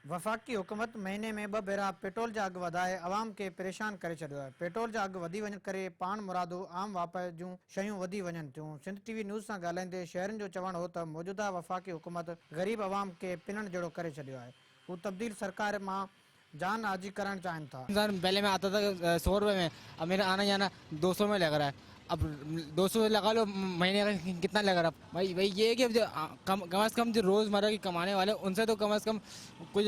वफ़ाक़ी हुकूमत महीने में 2 भेरा पेट्रोल जा अघ वधाए अवाम के परेशान करे छॾियो आहे। पेट्रोल जा अघ वधी वञण करे पाण मुरादो आम वापार जूं शयूं वधी वञनि थियूं। सिंध टीवी न्यूज़ सां ॻाल्हाईंदे शहरनि जो चवणु हो त मौजूदा वफ़ाक़ी हुकूमत ग़रीब अवाम के पिनण जहिड़ो करे छॾियो आहे। हू तब्दील सरकार मां जान आजी करणु चाहिनि था। पहले मैं आता था 100 रुपये में, अब मेरा आना जाना 200 में लग रहा है। अब 200 लगा लो, महीने का कितना लग रहा है भाई? भाई ये है कि अब जो कम से कम जो रोज़मर्रा की कमाने वाले उनसे तो कम से कम कुछ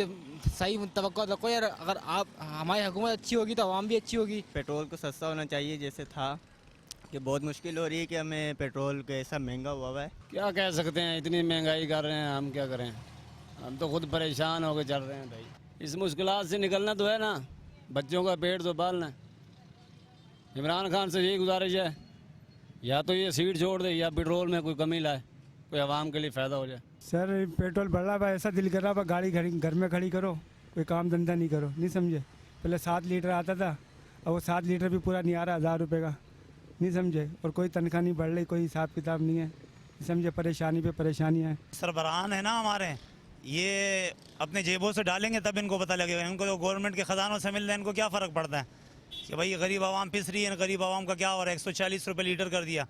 सही तवक्को रखो यार। अगर आप हमारी हुकूमत अच्छी होगी तो आवाम भी अच्छी होगी। पेट्रोल को सस्ता होना चाहिए जैसे था, कि बहुत मुश्किल हो रही है कि हमें पेट्रोल कैसा महंगा हुआ है। क्या कह सकते हैं, इतनी महंगाई कर रहे हैं, हम क्या करें? हम तो खुद परेशान होकर चल रहे हैं भाई। इस मुश्किलात से निकलना तो है ना, बच्चों का पेट तो पालना है। इमरान खान से यही गुजारिश है, या तो ये सीट छोड़ दे या पेट्रोल में कोई कमी लाए, कोई आवाम के लिए फ़ायदा हो जाए। सर पेट्रोल बढ़ रहा है, ऐसा दिल कर रहा है गाड़ी घर में खड़ी करो, कोई काम धंधा नहीं करो, नहीं समझे। पहले 7 लीटर आता था, अब वो 7 लीटर भी पूरा नहीं आ रहा, 1000 रुपये का, नहीं समझे। और कोई तनख्वाह नहीं बढ़ रही, कोई हिसाब किताब नहीं है, नहीं समझे। परेशानी पे परेशानी है। सरबराहान है ना हमारे, ये अपने जेबों से डालेंगे तब इनको पता लगेगा। इनको तो गवर्नमेंट के ख़जानों से मिल रहे हैं, इनको क्या फ़र्क पड़ता है कि भाई गरीब आवाम पिस रही है। गरीब आवाम का क्या हो रहा है? 140 रुपये लीटर कर दिया।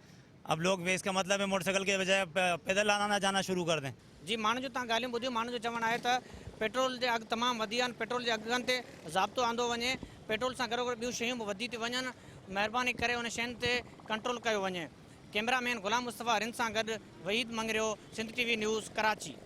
अब लोग वे, इसका मतलब है मोटरसाइकिल के बजाय पैदल आना जाना शुरू कर दें। जी माण्हू जो तव्हां ॻाल्हियूं ॿुधियूं, माण्हू जो चवणु आहे त पेट्रोल जे अघु तमामु वधी विया आहिनि। पेट्रोल जे अघनि ते ज़ाब्तो आंदो वञे, पेट्रोल सां गॾो गॾु ॿियूं शयूं बि वधी थियूं वञनि। महिरबानी करे उन शयुनि ते कंट्रोल कयो वञे। कैमरामैन ग़ुलाम मुस्तफ़ा रिंद सां गॾु वहीद मंगरियो, सिंध टीवी न्यूज़, कराची।